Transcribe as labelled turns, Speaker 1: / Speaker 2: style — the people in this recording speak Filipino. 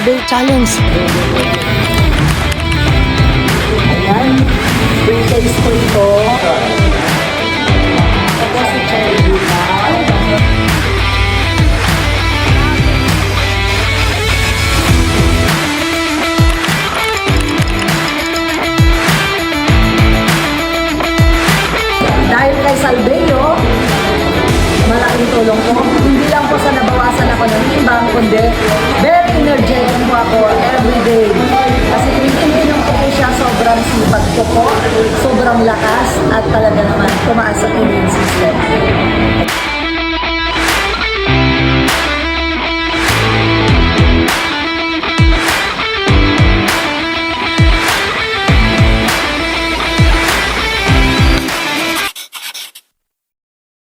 Speaker 1: Salve Challenge.
Speaker 2: Ayan, free taste ko ito. Ito si Cherry Bukaw. Dahil kay Salveyo, malaking tulong po. Hindi lang po sa nabawasan ako ng timbang, kundi very energetic po ako everyday. Kasi iniinom ko po siya, sobrang sipag ko po, sobrang lakas, at talaga naman tumaas ang immune system.